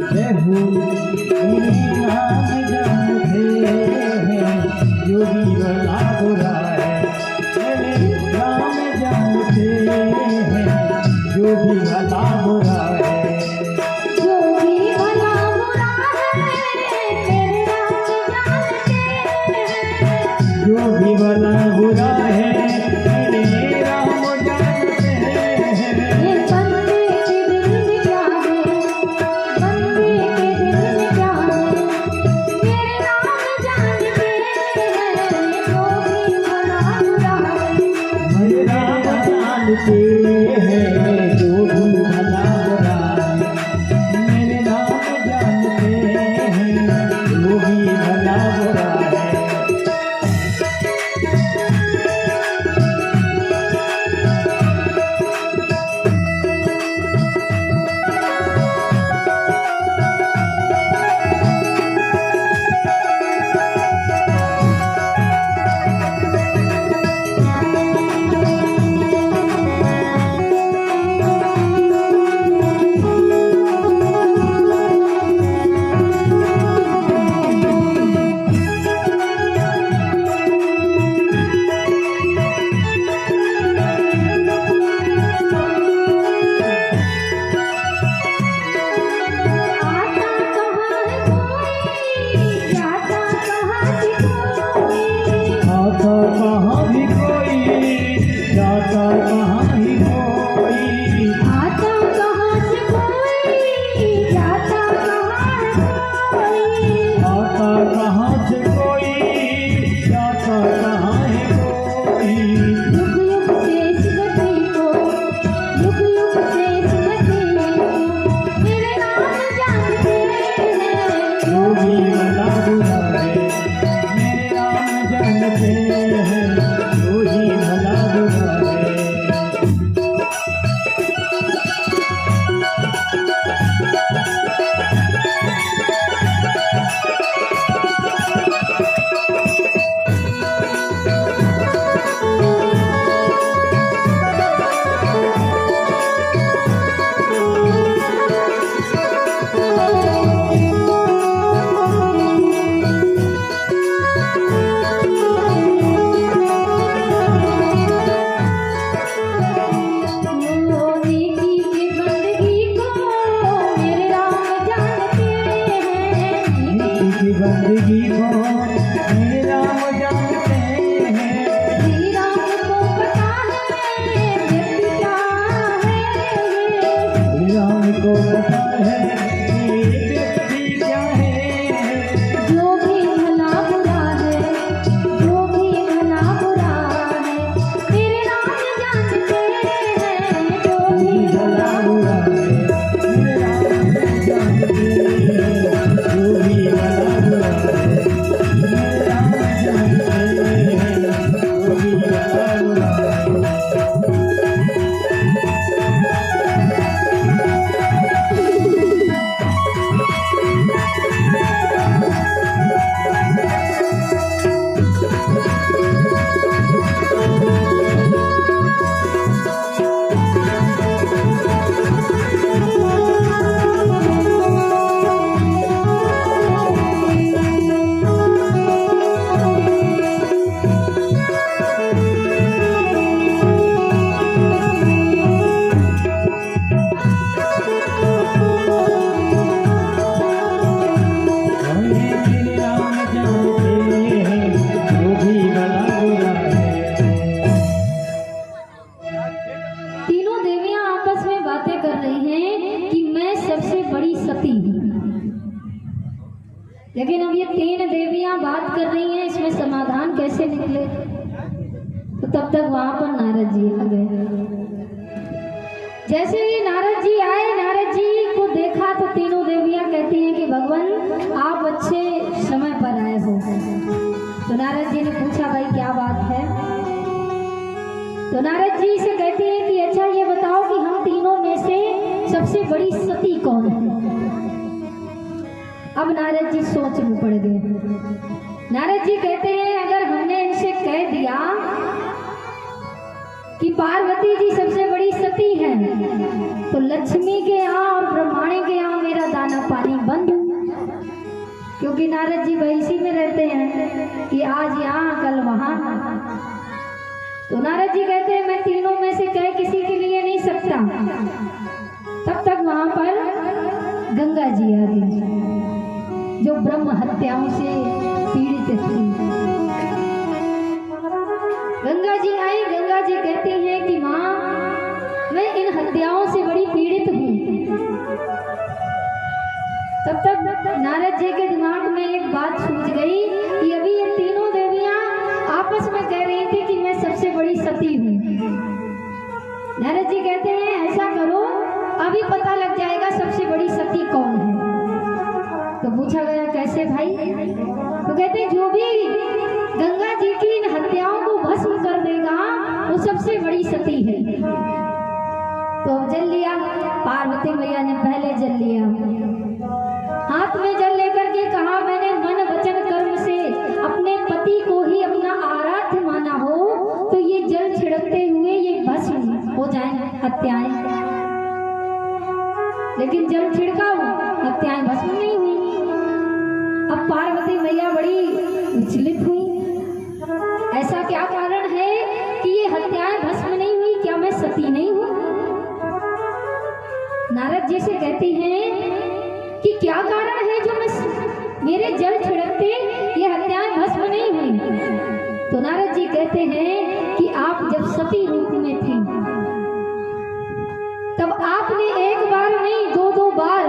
प्रभु मेरे नाम जानते हैं, जो भी भला बुरा है मेरे नाम जानते हैं, जो भी भला बुरा है। जो भी भला बुरा है तेरे नाम जानते हैं, जो भी भला बुरा है मेरे राम जानते हैं। ये बंदे के दिल में क्या है, बंदे के दिल में क्या है, तेरे नाम जानते हैं। जो भी भला बुरा है मेरे राम जानते हैं, जो भी भला बुरा है मेरे राम जानते हैं, जो भी भला बुरा है। आता कहाँ भी कोई, जाता कहाँ भी कोई, आता कहाँ भी कोई, जाता कहाँ ही कोई। आता कहाँ से कोई, जाता कहाँ है कोई। युग युग से इस गति को, युग युग से इस गति को मेरे नाम जानते हैं। जो भी भला बुरा है मेरे राम जानते हैं, जो ही भला बुरा है। नेकी की बंदगी को मेरे राम जानते हैं। नीति की बंदगी को मेरे राम जानते हैं। श्री राम को पता है व्यक्ति क्या है, श्री राम को पता है कि व्यक्ति क्या है। जो भी भला बुरा है, जो भी भला बुरा है मेरे राम जानते हैं। जो भी भला बुरा है मेरे राम जानते हैं, जो भी भला बुरा है मेरे राम जानते हैं, जो भी भला बुरा है। मेरे राम जानते हैं, जो भी भला बुरा है। तीनों देवियां आपस में बातें कर रही हैं कि मैं सबसे बड़ी सती हूँ। लेकिन अब ये तीन देवियां बात कर रही हैं, इसमें समाधान कैसे निकले? तो तब तक वहां पर नारद जी आ गए। जैसे ही नारद जी आए, नारद जी को देखा तो तीनों देवियां कहती हैं कि भगवान आप अच्छे समय पर आए हो। तो नारद जी ने पूछा भाई क्या बात है? तो नारद जी से कहती हैं कि अच्छा ये बताओ कि हम तीनों में से सबसे बड़ी सती कौन है? अब नारद जी सोच में पड़ गए। नारद जी कहते हैं अगर हमने इनसे कह दिया कि पार्वती जी सबसे बड़ी सती हैं, तो लक्ष्मी के यहाँ और क्योंकि नारद जी इसी में रहते हैं कि आज यहाँ कल वहाँ। तो नारद जी कहते हैं मैं तीनों में से कह किसी के लिए नहीं सकता। तब तक वहां पर गंगा जी आ गई जो ब्रह्म हत्याओं से पीड़ित थी। गंगा जी आई। गंगा जी कहती हैं कि माँ मैं इन हत्याओं से बड़ी पीड़ित हूँ। तब तक नारद जी के दिमाग में एक बात सूझ गई कि अभी ये तीनों देवियां आपस में कह रही थी कि मैं सबसे बड़ी सती हूँ। नारद जी कहते हैं ऐसा करो अभी पता लग जाएगा सबसे बड़ी सती कौन है। तो पूछा गया कैसे भाई? तो कहते हैं जो भी गंगा जी की इन हत्याओं को भस्म कर देगा वो सबसे बड़ी सती है। तो जल लिया, पार्वती मैया ने पहले जल लिया, हाथ में जल लेकर के कहा मैंने मन वचन कर्म से अपने पति को ही अपना आराध्य माना हो तो ये जल छिड़कते हुए ये भस्म हो जाए हत्याएं। लेकिन जल छिड़का हत्याएं भस्म नहीं हुई। अब पार्वती मैया बड़ी विचलित हुई, ऐसा क्या कारण है कि ये हत्याएं भस्म नहीं हुई? क्या मैं सती नहीं हूँ? नारद जी से कहती हैं कि क्या कारण है जो मेरे जल छिड़कते ये हत्याएं भस्म नहीं हुई? तो नारद जी कहते हैं कि आप जब सती रूप में थी तब आपने एक बार नहीं दो बार,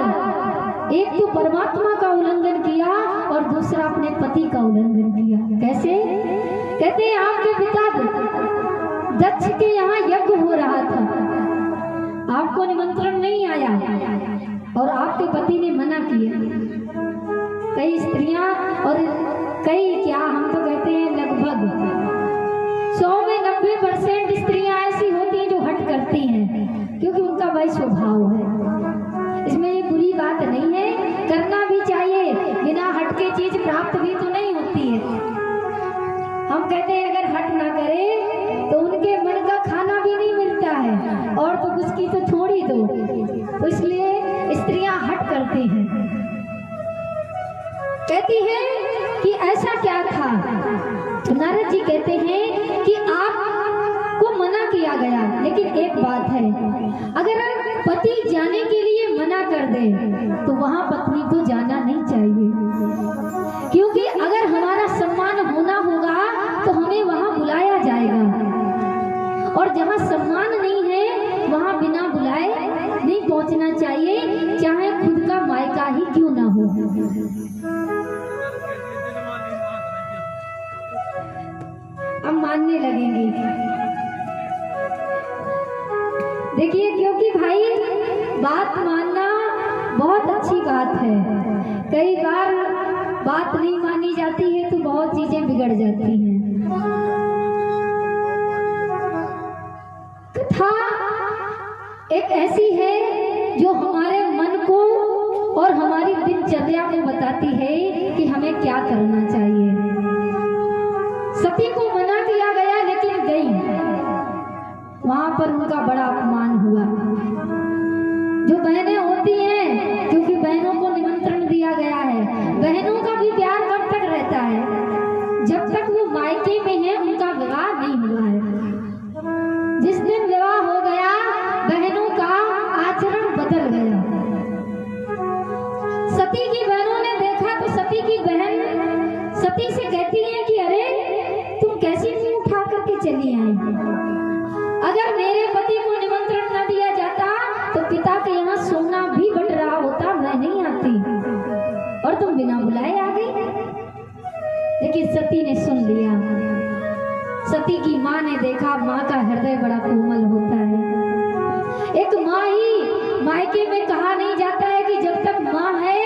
एक तो परमात्मा का उल्लंघन किया और दूसरा अपने पति का उल्लंघन किया। कैसे? कहते हैं आपके पिता दक्ष के यहाँ यज्ञ हो रहा था, आपको निमंत्रण नहीं आया और आपके पति ने मना किया। कई स्त्रियां और कई क्या हम तो कहते हैं लगभग 100 में 90% स्त्रियां ऐसी होती हैं जो हट करती हैं क्योंकि उनका वही स्वभाव है। इसमें ये बुरी बात नहीं है, करना भी चाहिए, बिना हट के चीज प्राप्त भी तो नहीं होती है। हम कहते हैं अगर हट ना करे तो उनके मन का खाना भी नहीं मिलता है और तो कुछ की तो छोड़ ही दो। तो इसलिए स्त्रियां हट करती हैं। कहती है कि ऐसा क्या था? तो नारद जी कहते हैं कि आपको मना किया गया, लेकिन एक बात है, अगर पति जाने के लिए मना कर दे तो वहां पत्नी को जाना नहीं चाहिए, क्योंकि अगर हमारा सम्मान होना होगा तो हमें वहां बुलाया जाएगा और जहां सम्मान नहीं है वहां बिना बुलाए नहीं पहुंचना चाहिए, चाहे खुद का मायका ही क्यों ना हो। अब मानने लगेंगे। देखिए क्योंकि भाई बात मानना बहुत अच्छी बात है, कई बार बात नहीं मानी जाती है तो बहुत चीजें बिगड़ जाती हैं। कथा एक ऐसी है जो हमारे मन को और हमारी दिनचर्या को बताती है कि हमें क्या करना चाहिए। सती को मना किया गया लेकिन गई, वहां पर उनका बड़ा अपमान हुआ। जो बहनें होती हैं, क्योंकि बहनों को निमंत्रण दिया गया है, बहनों का भी प्यार कब तक रहता है? जब तक वो मायके में है, उनका विवाह नहीं हुआ है। जिस दिन विवाह हो गया बहनों का आचरण बदल गया। सती की बहनों ने देखा तो सती की बहन सती से कहती है कि अरे तुम कैसी मुंह उठा करके चली आई? अगर मेरे पति को निमंत्रण न दिया जाता तो पिता के यहाँ सोना भी बट रहा होता, मैं नहीं आती, और तुम बिना बुलाए आ गई। लेकिन सती ने सुन लिया। सती की माँ ने देखा, माँ का हृदय बड़ा कोमल होता है। एक माँ ही मायके में कहा नहीं जाता है कि जब तक माँ है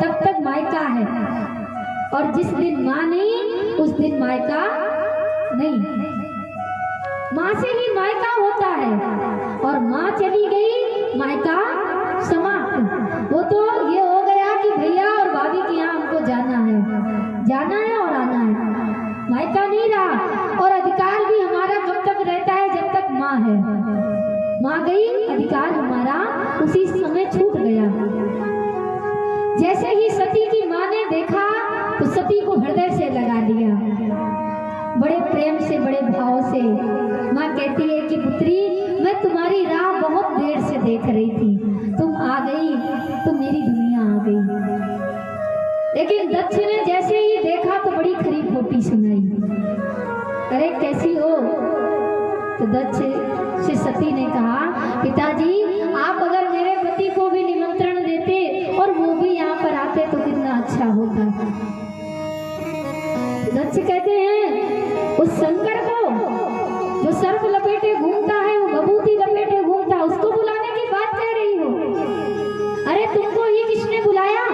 तब तक मायका है, और जिस दिन माँ नहीं उस दिन मायका नहीं। माँ से ही मायका होता है, और माँ चली गई मायका समाप्त। वो तो ये हो गया कि भैया और भाभी के यहाँ हमको जाना है और आना है, मायका नहीं रहा। और अधिकार भी हमारा कब तक रहता है? जब तक माँ है। माँ गई, अधिकार हमारा उसी समय छूट गया। जैसे ही सती की माँ ने देखा प्रेम से, बड़े भाव से माँ कहती है कि पुत्री, मैं तुम्हारी राह बहुत देर से देख रही थी, तुम आ गई तो मेरी दुनिया आ गई। लेकिन दक्ष ने जैसे ही देखा तो बड़ी खरी खोटी सुनाई। अरे कैसी हो? तो दक्ष से सती ने कहा, पिताजी आप अगर मेरे पति को भी निमंत्रण देते और वो भी यहाँ पर आते तो कितना अच्छा होता। दक्ष कहते हैं, उस शंकर को जो सर्प लपेटे घूमता है, वो विभूति लपेटे घूमता, उसको बुलाने की बात कह रही हो? अरे तुमको ही किसने बुलाया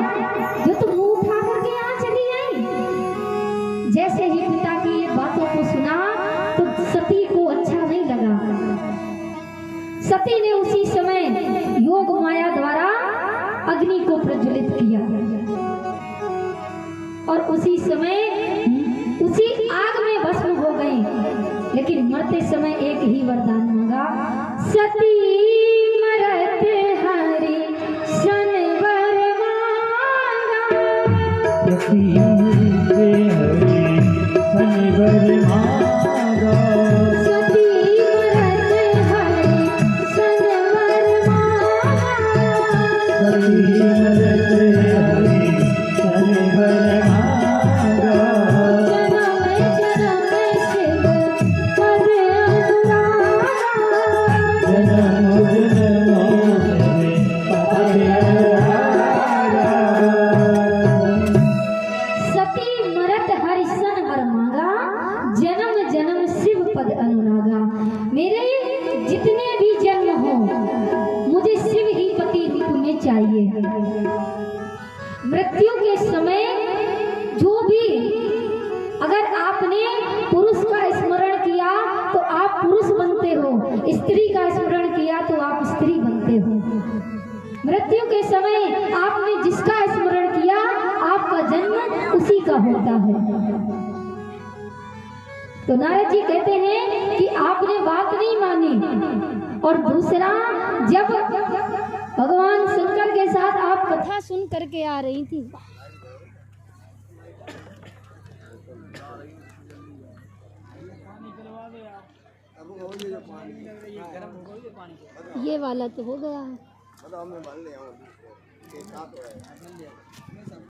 जो तुम मुंह उठा करके यहाँ चली आई? जैसे ही पिता की ये बातों को सुना तो सती को अच्छा नहीं लगा। सती ने उसी समय योग माया द्वारा अग्नि को प्रज्वलित किया और उसी समय उसी आग में भस्म हो गई। लेकिन मरते समय एक ही वरदान मांगा, सती मरत हरि सन वर मांगा। सती मरत हरि सन वर मांगा। सती मरत हरि सन वर मांगा। सती मरत हरि सन वर मांगा। जन्म जन्म शिव पद अनुरागा। जन्म जन्म शिव पद अनुरागा। सती मरत हरि सन वर मांगा, जन्म जन्म शिव पद अनुरागा। मेरे जितने भी जन्म हो मुझे शिव ही पति रूप में चाहिए। मृत्यु के समय जो भी, अगर आपने पुरुष का स्मरण किया तो आप पुरुष बनते हो, स्त्री का स्मरण किया तो आप स्त्री बनते हो। मृत्यु के समय आपने जिसका स्मरण किया आपका जन्म उसी का होता है। तो नारद जी कहते हैं कि आपने बात नहीं मानी। और दूसरा, जब भगवान शंकर के साथ आप कथा सुन करके आ रही थी, ये वाला तो हो गया है।